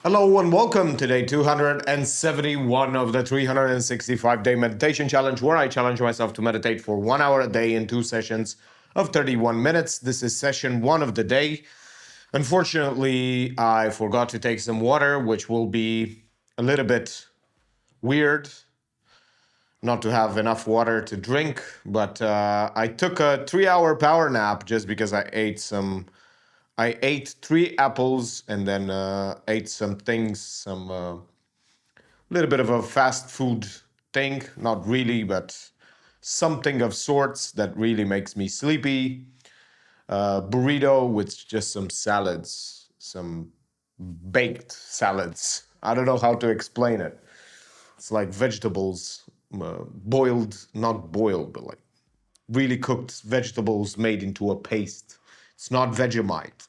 Hello and welcome to day 271 of the 365-day meditation challenge, where I challenge myself to meditate for 1 hour a day in two sessions of 31 minutes. This is session one of the day. Unfortunately, I forgot to take some water, which will be a little bit weird not to have enough water to drink, but I took a 3 hour power nap just because I ate three apples and then ate some things, some little bit of a fast food thing. Not really, but something of sorts that really makes me sleepy. Burrito with just some salads, some baked salads. I don't know how to explain it. It's like vegetables, boiled, not boiled, but like really cooked vegetables made into a paste. It's not Vegemite.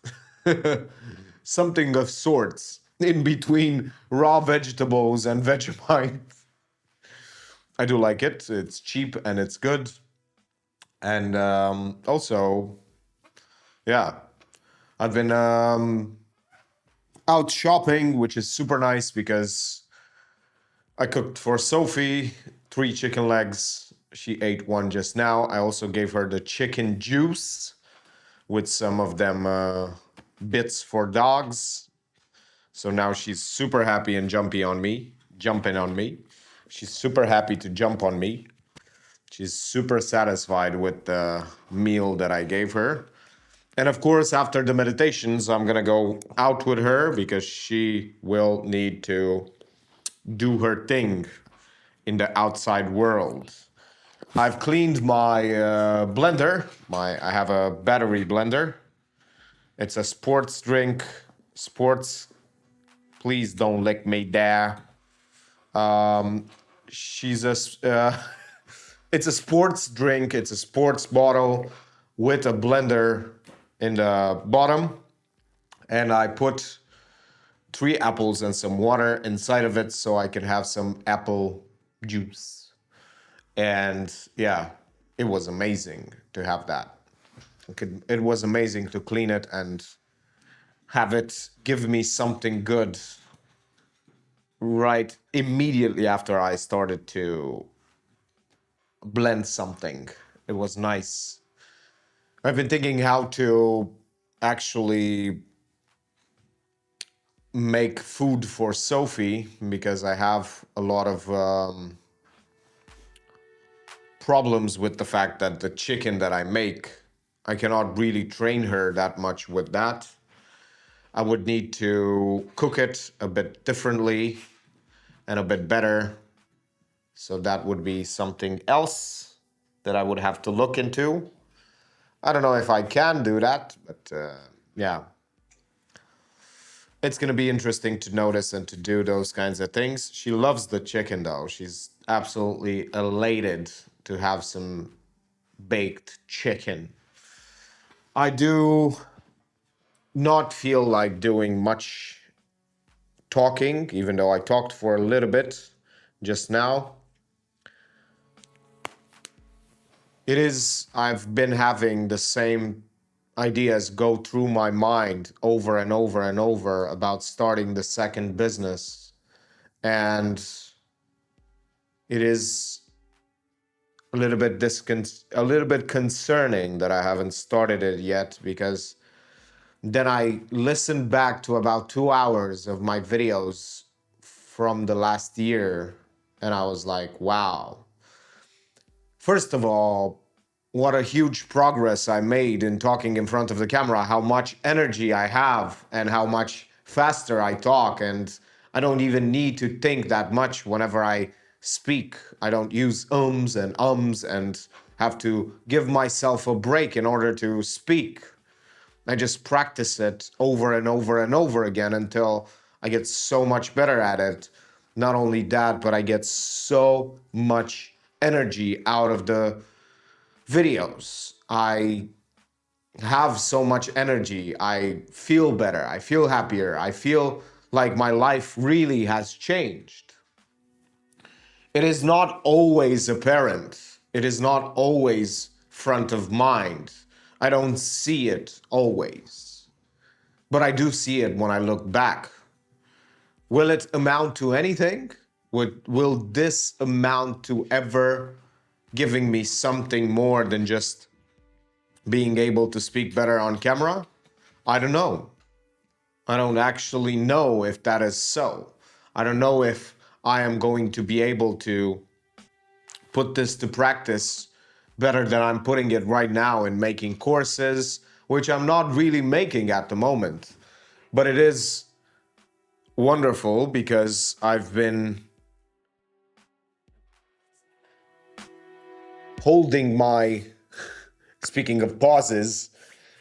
Something of sorts in between raw vegetables and Vegemite. I do like it. It's cheap and it's good. And also, yeah, I've been out shopping, which is super nice because I cooked for Sophie three chicken legs. She ate one just now. I also gave her the chicken juice with some of them bits for dogs. So now she's super happy and jumping on me. She's super happy to jump on me. She's super satisfied with the meal that I gave her. And of course, after the meditations, I'm gonna go out with her because she will need to do her thing in the outside world. I've cleaned my blender. I have a battery blender. It's a sports drink. Sports. Please don't lick me there. Um, she's a. It's a sports drink. It's a sports bottle with a blender in the bottom, and I put three apples and some water inside of it so I can have some apple juice. And yeah, it was amazing to have that. It was amazing to clean it and have it give me something good right immediately after I started to blend something. It was nice. I've been thinking how to actually make food for Sophie because I have a lot of problems with the fact that the chicken that I make, I cannot really train her that much with that. I would need to cook it a bit differently and a bit better. So that would be something else that I would have to look into. I don't know if I can do that, but yeah. It's going to be interesting to notice and to do those kinds of things. She loves the chicken, though. She's absolutely elated to have some baked chicken. I do not feel like doing much talking, even though I talked for a little bit just now. I've been having the same ideas go through my mind over and over and over about starting the second business. And it is a little bit concerning that I haven't started it yet because then I listened back to about 2 hours of my videos from the last year and I was like, wow. First of all, what a huge progress I made in talking in front of the camera, how much energy I have and how much faster I talk. And I don't even need to think that much whenever I speak. I don't use and have to give myself a break in order to speak. I just practice it over and over and over again until I get so much better at it. Not only that, but I get so much energy out of the videos. I have so much energy. I feel better. I feel happier. I feel like my life really has changed. It is not always apparent. It is not always front of mind. I don't see it always. But I do see it when I look back. Will it amount to anything? Will this amount to ever giving me something more than just being able to speak better on camera? I don't know. I don't actually know if that is so. I don't know if I am going to be able to put this to practice better than I'm putting it right now in making courses, which I'm not really making at the moment. But it is wonderful because I've been holding my, speaking of pauses,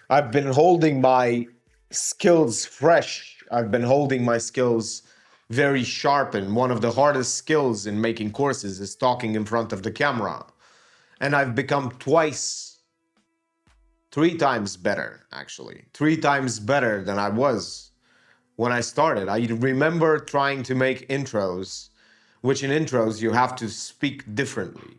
I've been holding my skills fresh. I've been holding my skills very sharp. And one of the hardest skills in making courses is talking in front of the camera. And I've become three times better, actually. Three times better than I was when I started. I remember trying to make intros, which in intros you have to speak differently.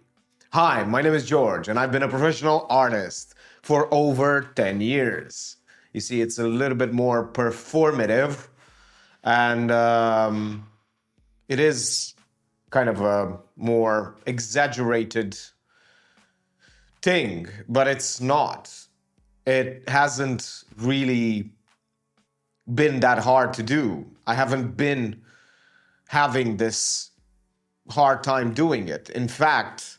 Hi, my name is George, and I've been a professional artist for over 10 years. You see, it's a little bit more performative, and it is kind of a more exaggerated thing, but it's not. It hasn't really been that hard to do. I haven't been having this hard time doing it. In fact,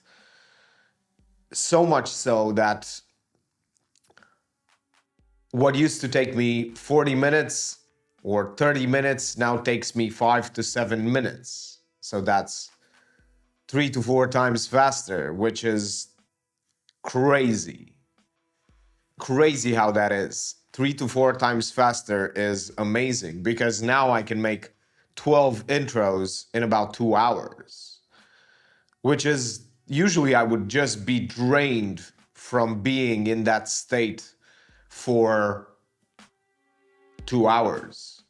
so much so that what used to take me 40 minutes or 30 minutes now takes me 5 to 7 minutes. So that's 3 to 4 times faster, which is crazy. Crazy how that is. 3 to 4 times faster is amazing because now I can make 12 intros in about 2 hours, which is usually I would just be drained from being in that state for 2 hours.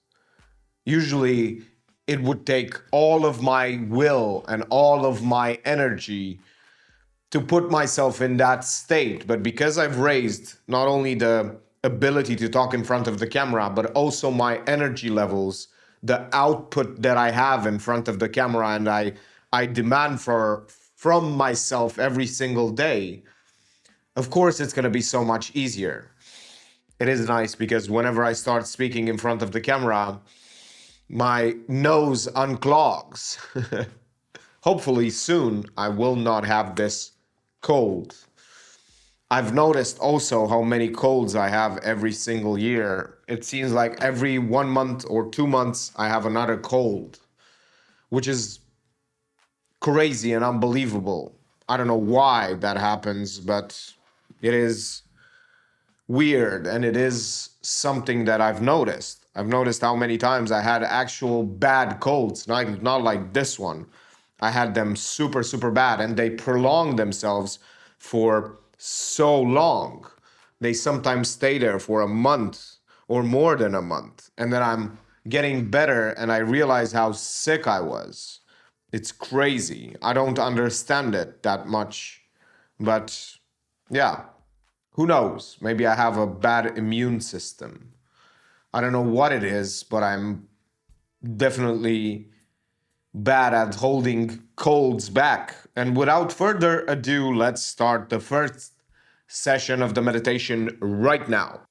Usually it would take all of my will and all of my energy to put myself in that state. But because I've raised not only the ability to talk in front of the camera, but also my energy levels, the output that I have in front of the camera, and I demand from myself every single day, of course it's going to be so much easier. It is nice because whenever I start speaking in front of the camera, my nose unclogs. Hopefully soon I will not have this cold. I've noticed also how many colds I have every single year. It seems like every 1 month or 2 months I have another cold, which is crazy and unbelievable. I don't know why that happens, but it is weird and it is something that I've noticed. I've noticed how many times I had actual bad colds, not like this one. I had them super, super bad and they prolonged themselves for so long. They sometimes stay there for a month or more than a month. And then I'm getting better and I realize how sick I was. It's crazy. I don't understand it that much. But yeah, who knows? Maybe I have a bad immune system. I don't know what it is, but I'm definitely bad at holding colds back. And without further ado, let's start the first session of the meditation right now.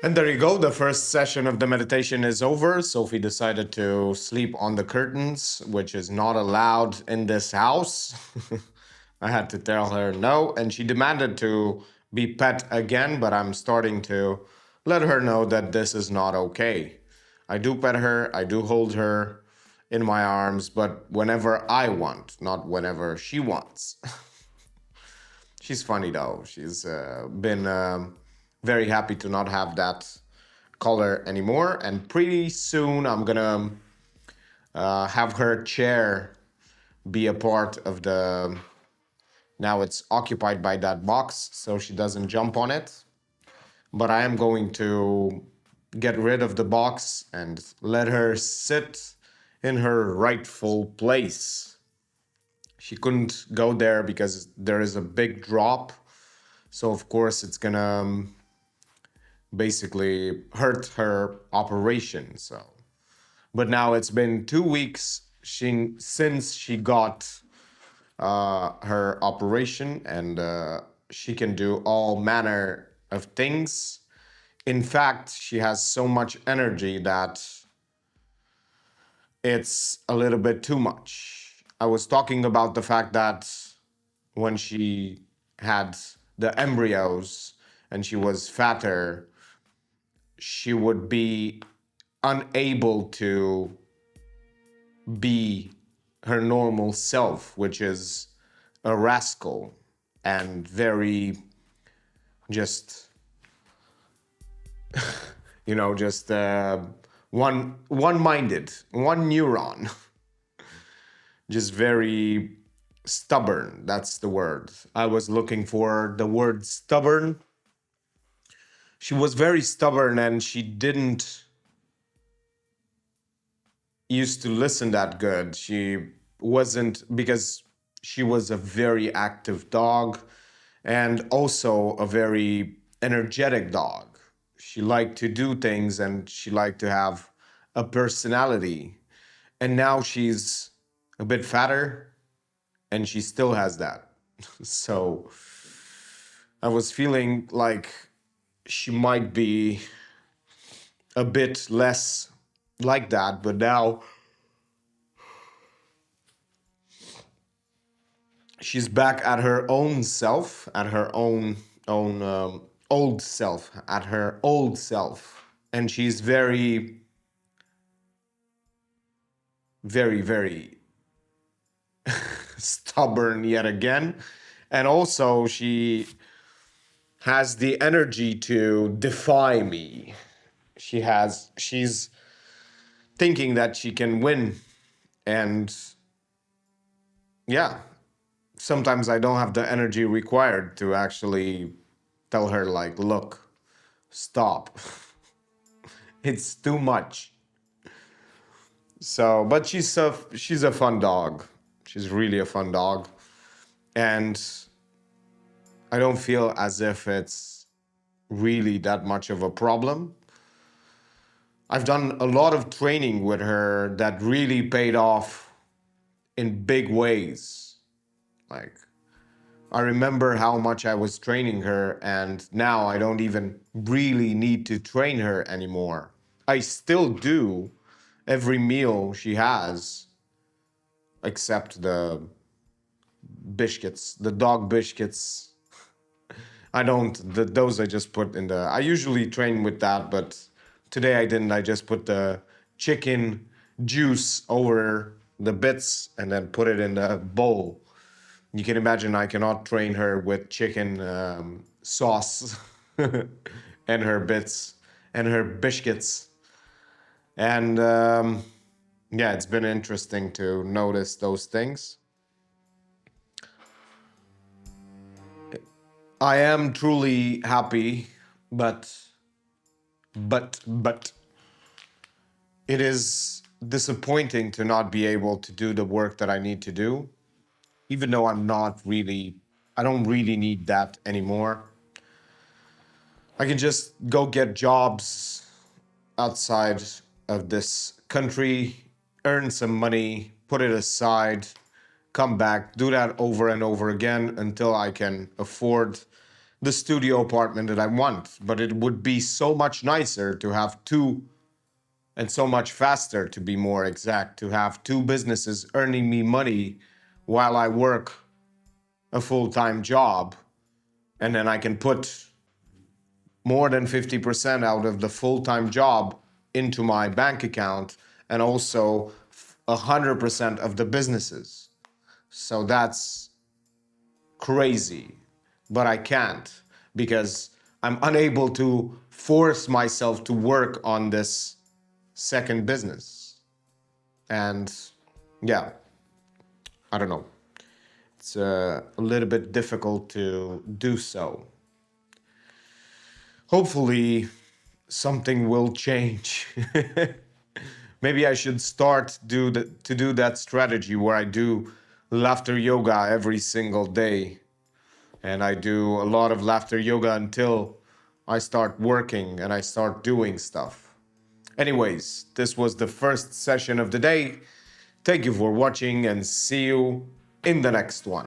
And there you go. The first session of the meditation is over. Sophie decided to sleep on the curtains, which is not allowed in this house. I had to tell her no, and she demanded to be pet again, but I'm starting to let her know that this is not okay. I do pet her, I do hold her in my arms, but whenever I want, not whenever she wants. She's funny though. She's been very happy to not have that color anymore. And pretty soon I'm gonna have her chair be a part of the. Now it's occupied by that box, so she doesn't jump on it. But I am going to get rid of the box and let her sit in her rightful place. She couldn't go there because there is a big drop. So, of course, it's gonna basically hurt her operation. So, but now it's been 2 weeks since she got her operation, and she can do all manner of things. In fact, she has so much energy that it's a little bit too much. I was talking about the fact that when she had the embryos and she was fatter, she would be unable to be her normal self, which is a rascal and very just, just one-minded, one neuron, just very stubborn. That's the word. I was looking for the word stubborn. She was very stubborn and she didn't used to listen that good. She wasn't, because she was a very active dog and also a very energetic dog. She liked to do things and she liked to have a personality. And now she's a bit fatter and she still has that. So I was feeling like she might be a bit less like that, but now she's back at her own self, at her own old self, at her old self, and she's very, very, very stubborn yet again, and also has the energy to defy me. She's thinking that she can win, and yeah, sometimes I don't have the energy required to actually tell her, like, look, stop. It's too much. So, but she's a fun dog. She's really a fun dog, and I don't feel as if it's really that much of a problem. I've done a lot of training with her that really paid off in big ways. Like, I remember how much I was training her, and now I don't even really need to train her anymore. I still do every meal she has, except the biscuits, the dog biscuits. I don't, those I just put in the, I usually train with that, but today I didn't. I just put the chicken juice over the bits and then put it in the bowl. You can imagine I cannot train her with chicken sauce and her bits and her biscuits. And yeah, it's been interesting to notice those things. I am truly happy, but it is disappointing to not be able to do the work that I need to do, even though I don't really need that anymore. I can just go get jobs outside of this country, earn some money, put it aside, come back, do that over and over again until I can afford the studio apartment that I want, but it would be so much nicer to have two, and so much faster, to be more exact, to have two businesses earning me money while I work a full-time job, and then I can put more than 50% out of the full-time job into my bank account, and also 100% of the businesses. So that's crazy, but I can't, because I'm unable to force myself to work on this second business. And yeah, I don't know. It's a little bit difficult to do so. Hopefully, something will change. Maybe I should start to do that strategy where I do laughter yoga every single day, and I do a lot of laughter yoga until I start working and I start doing stuff. Anyways, this was the first session of the day. Thank you for watching, and see you in the next one.